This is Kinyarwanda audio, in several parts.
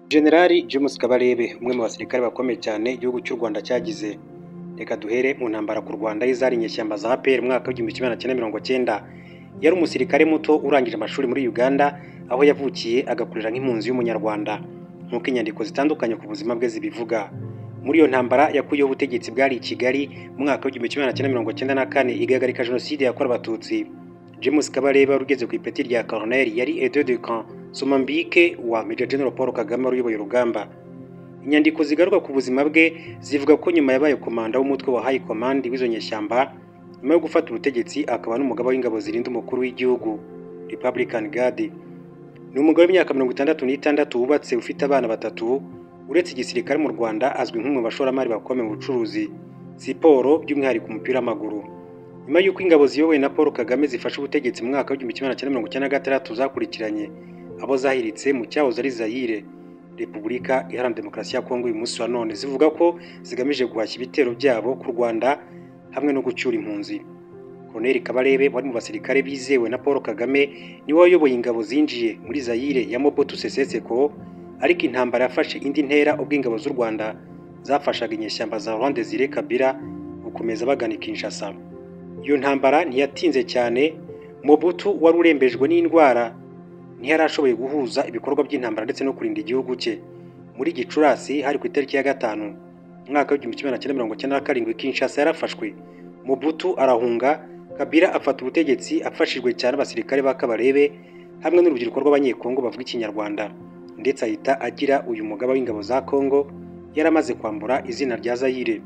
Generali James Kabarebe umwe mu basirikare bakomeye cyane igihugu cy'u Rwanda cyagize. Reka duhere mu ntambara ku Rwanda y'izari inyeshyamba za APR mu mwaka w'1990. Yari umusirikare muto urangije amashuri muri Uganda, aho yavukiye agakurira nk'impunzi y'umunyarwanda, nk'uko inyandiko zitandukanye ku buzima bwe zibivuga. Muri iyo ntambara yakuyeho ubutegetsi bwari i Kigali mu mwaka w'1994 igahagarika jenoside yakorewe Abatutsi. James Kabarebe wari ugeze ku ipeti rya Colonel yari aide de camp Somambike wa Major General Paul Kagame wari uyoboye urugamba. Inyandiko zigaruka ku buzima bwe zivuga ko nyuma yabaye komanda w'umutwe wa High Command w'izo nyeshyamba, nyuma yo gufata ubutegetsi akaba n'umugaba w'ingabo zirinda umukuru w'igihugu Republican Guard. Ni umugabo w'imyaka 66 wubatse ufite abana batatu. Uretse igisirikare mu Rwanda azwi nk'umwe mu bashoramari bakomeye mu bucuruzi, siporo by'umwihariko umupira w'amaguru. Nyuma y'uko ingabo ziyobowe na Paul Kagame zifashe ubutegetsi mu mwaka w'1996 zakurikiranye, abo zahiritse mu cyahoze ari Zaire, Repubulika Iharanira Demokarasi ya Kongo uyu munsi wa none, zivuga ko zigamije guhashya ibitero byabo ku Rwanda hamwe no gucyura impunzi. Colonel Kabarebe wari mu basirikare bizewe na Paul Kagame niwe wayoboye ingabo zinjiye muri Zaire ya Mobutu Sese Seko, ariko intambara yafashe indi ntera ubwo ingabo z'u Rwanda zafashaga inyeshyamba za Laurent Desire Kabila gukomeza bagana Kinshasa. Iyo ntambara ntiyatinze cyane. Mobutu wari urembejwe n'indwara ntiyarashoboye guhuza ibikorwa by'intambara ndetse no kurinda igihugu cye. Muri Gicurasi hari ku itariki ya 5 mwaka w'1997 Kinshasa yarafashwe. Mobutu arahunga, Kabila afata ubutegetsi afashijwe cyane abasirikare ba Kabarebe hamwe n'urubyiruko rw'abanyekongo bavuga ikinyarwanda, ndetse ahita agira uyu mugaba w'ingabo za Kongo yaramaze kwambura izina rya Zaire.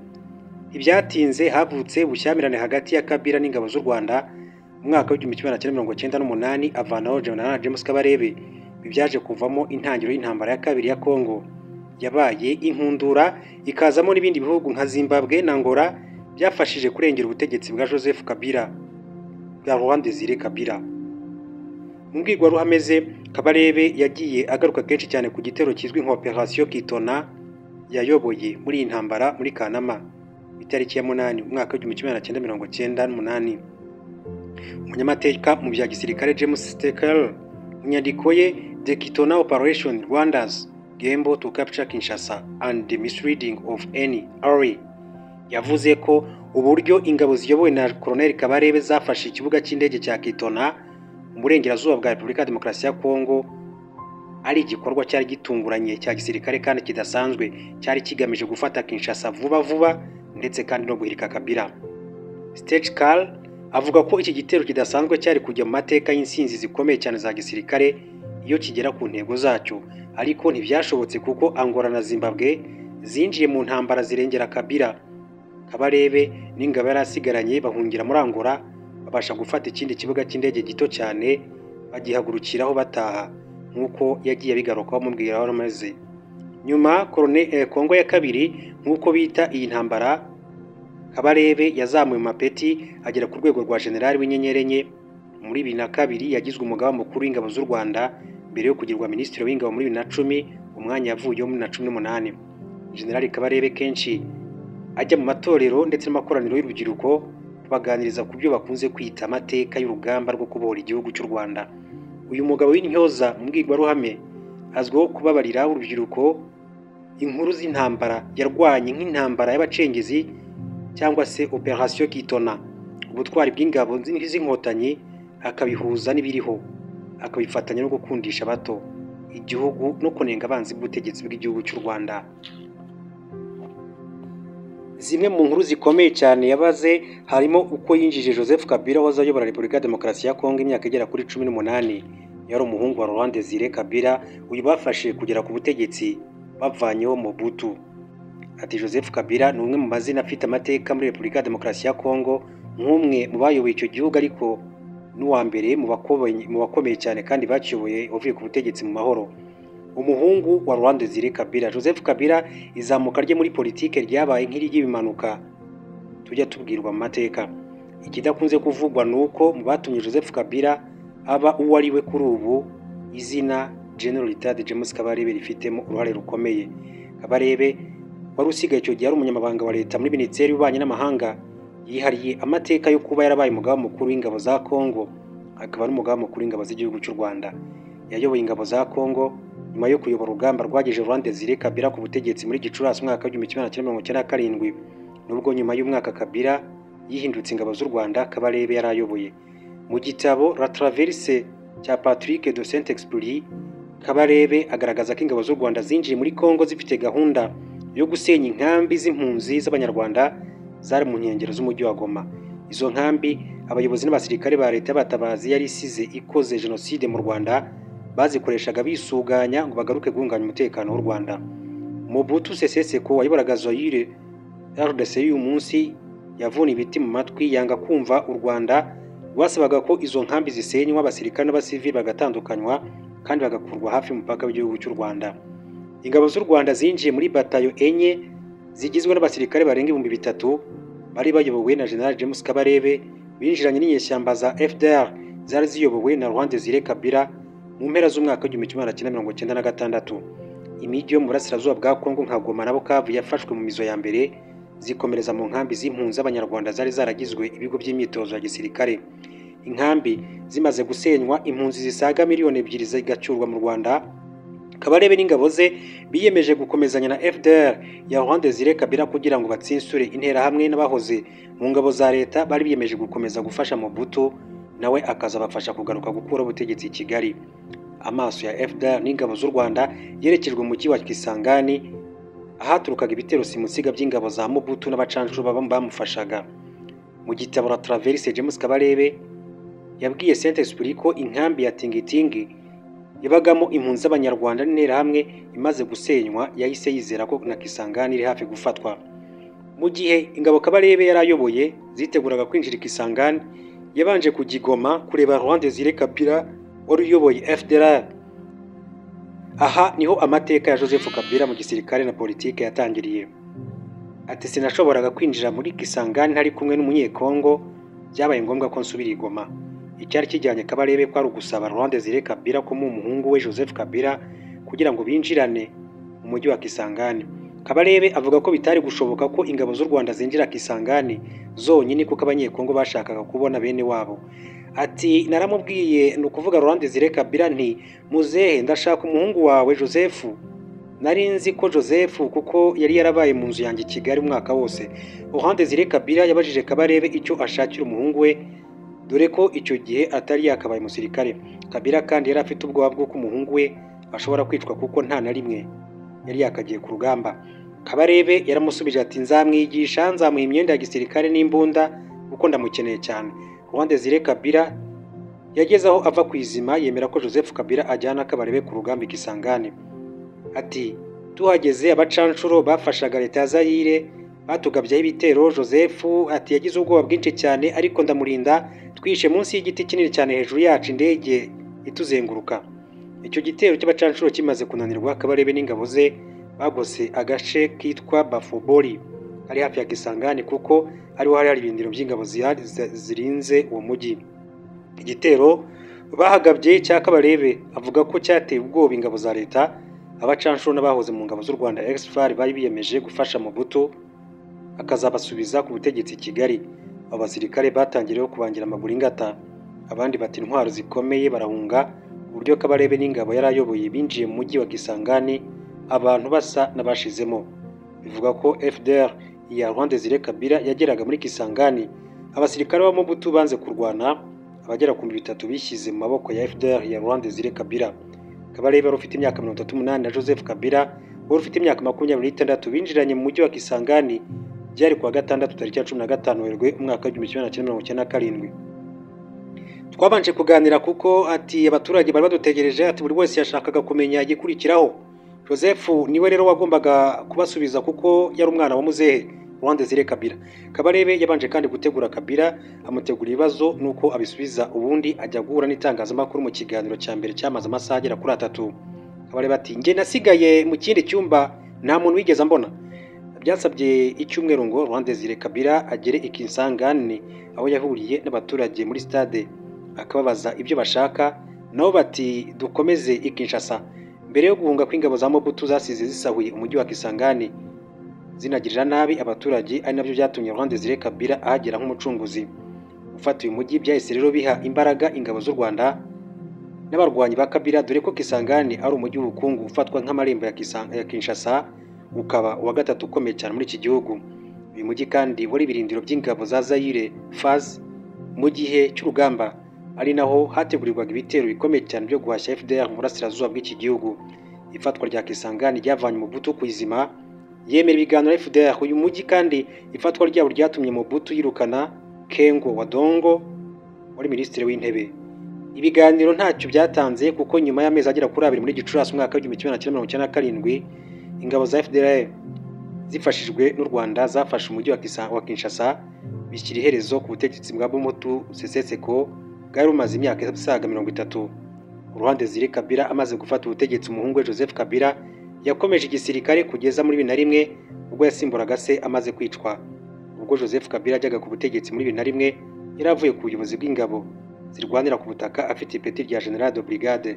Ibyatinze havutse ubushyamirane hagati ya Kabila n'ingabo z'u Rwanda mu mwaka w'1998 avanaho General James Kabarebe. Bibyaje kuvamo intangiriro y'intambara ya kabiri ya Kongo, yabaye inkundura ikazamo n'ibindi bihugu nka Zimbabwe na Angola byafashije kurengera ubutegetsi bwa Joseph Kabila bwa Laurent Desire Kabila. Mu mbwirwaruhame ze, Kabarebe yagiye agaruka kenshi cyane ku gitero kizwi nka Operation Kitona yayoboye muri iyi ntambara muri Kanama itariki ya 8 umwaka w'1998. Umunyamateka mu bya gisirikare James Stekel mu nyandiko ye The Kitona Operation Rwanda's Gamble to Capture Kinshasa and the Misleading of NRA yavuze ko uburyo ingabo ziyobowe na Colonel Kabarebe zafashe ikibuga cy'indege cya Kitona mu burengerazuba bwa Repubulika ya Demokarasi ya Kongo ari igikorwa cyari gitunguranye cya gisirikare kandi kidasanzwe, cyari kigamije gufata Kinshasa vuba ndetse kandi no guhirika Kabila. Stekel avuga ko iki gitero kidasanzwe cyari kujya mu mateka y'insinzi zikomeye cyane za gisirikare iyo kigera ku ntego zacyo, ariko ntibyashobotse kuko Angola na Zimbabwe zinjiye mu ntambara zirengera Kabila. Kabarebe n'ingabo yarasigaranye bahungira muri Angola, babasha gufata ikindi kibuga cy'indege gito cyane bagihagurukiraho bataha, nk'uko yagiye bigarukaho mubwira aho amaze. Nyuma Kongo ya kabiri nk'uko bita iyi ntambara, Kabarebe yazamuye mu mapeti agera ku rwego rwa generali w'inyenyeri enye. Muri 2002 yagizwe umugaba mukuru w'ingabo z'u Rwanda mbere yo kugirwa minisitiri w'ingabo muri 2010, umwanya yavuyeho muri 2018. Generali Kabarebe kenshi ajya mu matorero ndetse n'amakoraniro y'urubyiruko baganiriza ku byo bakunze kwita amateka y'urugamba rwo kubohora igihugu cy'u Rwanda. Uyu mugabo w'intyoza mu mbwirwaruhame azwiho kubabarira urubyiruko inkuru z'intambara yarwanye nk'intambara y'abacengezi cyangwa se Operation Kitona, ubutwari bw'ingabo z'inkotanyi akabihuza n'ibiriho, akabifatanya no gukundisha abato igihugu no kunenga abanzi b'ubutegetsi bw'igihugu cy'u Rwanda. Zimwe mu nkuru zikomeye cyane yabaze harimo uko yinjije Joseph Kabila wazayobora Repubulika ya Demokarasi ya Kongo imyaka igera kuri 18. Yari umuhungu wa Laurent Desire Kabila uyu bafashe kugera ku butegetsi bavanyeho Mobutu. Ati Joseph Kabila ni umwe mu mazina afite amateka muri Repubulika ya Demokarasi ya Kongo, nk'umwe mu bayoboye icyo gihugu ariko n'uwa mbere mu bakomeye cyane kandi bakiyoboye uvuye ku butegetsi mu mahoro. Umuhungu wa Laurent Desire Kabila, Joseph Kabila, izamuka rye muri politike ryabaye nk'irigibimanuka tujya tubwirwa mu mateka. Ikidakunze kuvugwa nuko mu batumye Joseph Kabila aba uwo ari we kuri ubu, izina General Retired James Kabarebe rifitemo uruhare rukomeye. Kabarebe wari usigaye icyo gihe ari umunyamabanga wa leta muri Minisiteri y'Ububanyi n'Amahanga, yihariye amateka yo kuba yarabaye umugaba mukuru w'ingabo za Kongo, akaba ari umugaba mukuru w'ingabo z'igihugu cy'u Rwanda. Yayoboye ingabo za Kongo nyuma yo kuyobora urugamba rwagejeje Laurent Desire Kabila ku butegetsi muri Gicurasi umwaka w'1997 nubwo nyuma y'umwaka Kabila yihindutse ingabo z'u Rwanda Kabarebe yarayoboye. Mu gitabo La Traversée cya Patrick de Saint-Exupéry, Kabarebe agaragaza ko ingabo z'u Rwanda zinjiye muri Kongo zifite gahunda yo gusenya inkambi z'impunzi z'abanyarwanda zari mu nkengero z'umujyi wa Goma. Izo nkambi abayobozi n'abasirikare ba leta y'abatabazi yari isize ikoze jenoside mu Rwanda bazikoreshaga bisuganya ngo bagaruke guhunganya umutekano w'u Rwanda. Mobutu Sese Seko wayoboraga Zaire RDC y'uyu munsi yavuna ibiti mu matwi yanga kumva u Rwanda rwasabaga ko izo nkambi zisenywa, abasirikare n'abasivili bagatandukanywa kandi bagakurwa hafi y'umupaka w'igihugu cy'u Rwanda. Ingabo z'u Rwanda zinjiye muri batayo enye zigizwe n'abasirikare barenga 3000 bari bayobowe na General James Kabarebe, binjiranye n'inyeshyamba za FDR zari ziyobowe na Laurent Desire Kabila mu mpera z'umwaka w'1996. Imijyi yo mu burasirazuba bwa Kongo nka Goma na Bukavu yafashwe mu mizo ya mbere, zikomereza mu nkambi z'impunzi z'abanyarwanda zari zaragizwe ibigo by'imyitozo ya gisirikare. Inkambi zimaze gusenywa, impunzi zisaga miliyoni 2 zigacyurwa mu Rwanda. Kabarebe n'ingabo ze biyemeje gukomezanya na FDR ya Laurent Desire Kabila kugira ngo batsinsure intera hamwe n'abahoze mu ngabo za leta bari biyemeje gukomeza gufasha Mobutu, nawe akazabafasha kugaruka gukura ubutegetsi i Kigali. Amaso ya FDR n'ingabo z'u Rwanda yerekejwe mu mujyi wa Kisangani ahaturukaga ibitero simusiga by'ingabo za Mobutu n'abacancuro bamufashaga. Mu gitabo La Traversée, James Kabarebe yabwiye Saint-Exupéry ko inkambi ya Tingitingi yabagamo impunzi z'abanyarwanda n'intera hamwe imaze gusenywa yahise yizera ko na Kisangani iri hafi gufatwa. Mu gihe ingabo Kabarebe yarayoboye ziteguraga kwinjira Kisangani, yabanje kugigoma kureba Laurent Desire Kabila wari uyoboye FDR. Aha niho amateka ya Joseph Kabila mu gisirikare na politike yatangiriye. Ati sinashoboraga kwinjira muri Kisangani ntari kumwe n'umunyekongo, byabaye ngombwa ko nsubira i Goma. Icyari kijyanye Kabarebe kwari ugusaba Laurent Desire Kabila ko mu muhungu we Joseph Kabila kugira ngo binjirane mu mujyi wa Kisangani. Kabarebe avuga ko bitari gushoboka ko ingabo z'u Rwanda zinjira Kisangani zonyine kuko abanyekongo bashakaga kubona bene wabo. Ati naramubwiye ni ukuvuga Laurent Desire Kabila nti muzehe ndashaka umuhungu wawe Joseph. Nari nzi ko Joseph kuko yari yarabaye mu nzu yanjye Kigali umwaka wose. Laurent Desire Kabila yabajije Kabarebe icyo ashakira umuhungu we, dore ko icyo gihe atari yakabaye umusirikare. Kabila kandi yari afite ubwoba bwo ko umuhungu we ashobora kwicwa kuko nta na rimwe yari yakagiye ku rugamba. Kabarebe yaramusubije ati nzamwigisha, nzamuha imyenda ya gisirikare n'imbunda kuko ndamukeneye cyane. Laurent Desire Kabila yageze aho ava ku izima yemera ko Joseph Kabila ajyana Kabarebe ku rugamba Kisangani. Ati tuhageze abacancuro bafashaga leta ya Zaire batugabyaho ibitero. Joseph ati yagize ubwoba bwinshi cyane ariko ndamurinda, twishe munsi y'igiti kinini cyane hejuru yacu indege ituzenguruka. Icyo gitero cy'abacancuro kimaze kunanirwa, Kabarebe n'ingabo ze bagose agace kitwa Bafobori ari hafi ya Kisangani kuko ariho hari ibindiro by'ingabo zirinze uwo mujyi. Igitero bahagabye cya Kabarebe avuga ko cyateye ubwoba ingabo za leta, abacancuro n'abahoze mu ngabo z'u Rwanda ex-FAR bari biyemeje gufasha Mobutu akazabasubiza ku butegetsi Kigali. Abo basirikare batangiriyeho kubangira amaguru ingata, abandi bati intwaro zikomeye barahunga. Uburyo Kabarebe n'ingabo yarayoboye binjiye mu mujyi wa Kisangani, abantu basa n'abashizemo. Bivuga ko FDR ya Laurent Desire Kabila yageraga muri Kisangani, abasirikare ba Mobutu banze kurwana, abagera ku 300 bishyize mu maboko ya FDR ya Laurent Desire Kabila. Kabarebe wari ufite imyaka 38 na Joseph Kabila wari ufite imyaka 26 binjiranye mu mujyi wa Kisangani byari kuwa gatandatu tariki ya 15 Werurwe umwaka wa 1997. Twabanje kuganira kuko ati abaturage bari badutegereje, ati buri wese yashakaga kumenya igikurikiraho. Joseph niwe rero wagombaga kubasubiza kuko yari umwana wa muzehe Laurent Desire Kabila. Kabarebe yabanje kandi gutegura Kabila, amutegura ibibazo nuko abisubiza, ubundi ajya guhura n'itangazamakuru mu kiganiro cya mbere cyamaze amasaha agera kuri 3. Kabarebe ati nge nasigaye mu kindi cyumba nta muntu wigeze mbona. Byasabye icyumweru ngo Laurent Desire Kabila agere i Kisangani aho yahuriye n'abaturage muri stade akababaza ibyo bashaka, nabo bati dukomeze i Kinshasa. Mbere yo guhunga kw'ingabo za Mobutu zasize zisahuye umujyi wa Kisangani zinagirira nabi abaturage, ari nabyo byatumye Laurent Desire Kabila ahagera nk'umucunguzi. Gufata uyu mujyi byahise rero biha imbaraga ingabo z'u Rwanda n'abarwanyi ba Kabila, dore ko Kisangani ari umujyi w'ubukungu ufatwa nk'amarembo ya Kinshasa, ukaba uwa gatatu ukomeye cyane muri iki gihugu. Uyu mujyi kandi wari ibirindiro by'ingabo za Zaire FAZ mu gihe cy'urugamba, ari naho hategurirwaga ibitero bikomeye cyane byo guhashya FDR mu burasirazuba bw'iki gihugu. Ifatwa rya Kisangani ryavanye Mobutu ku izima, yemera ibiganiro FDR. Uyu mujyi kandi ifatwa ryabo ryatumye Mobutu yirukana Kengo Wadongo wari minisitiri w'intebe. Ibiganiro ntacyo byatanze kuko nyuma y'amezi agera kuri 2 muri Gicurasi umwaka w'1997 ingabo za FDR zifashijwe n'u Rwanda zafashe umujyi wa Kinshasa, bishyira iherezo ku butegetsi bwa Mobutu Sese Seko bwari bumaze imyaka isaga 30. Uruhande Zire Kabila amaze gufata ubutegetsi, umuhungu we Joseph Kabila yakomeje igisirikare kugeza muri 2001 ubwo yasimburaga se amaze kwicwa. Ubwo Joseph Kabila ajyaga ku butegetsi muri 2001 yaravuye ku buyobozi bw'ingabo zirwanira ku butaka afite ipeti rya General de Brigade.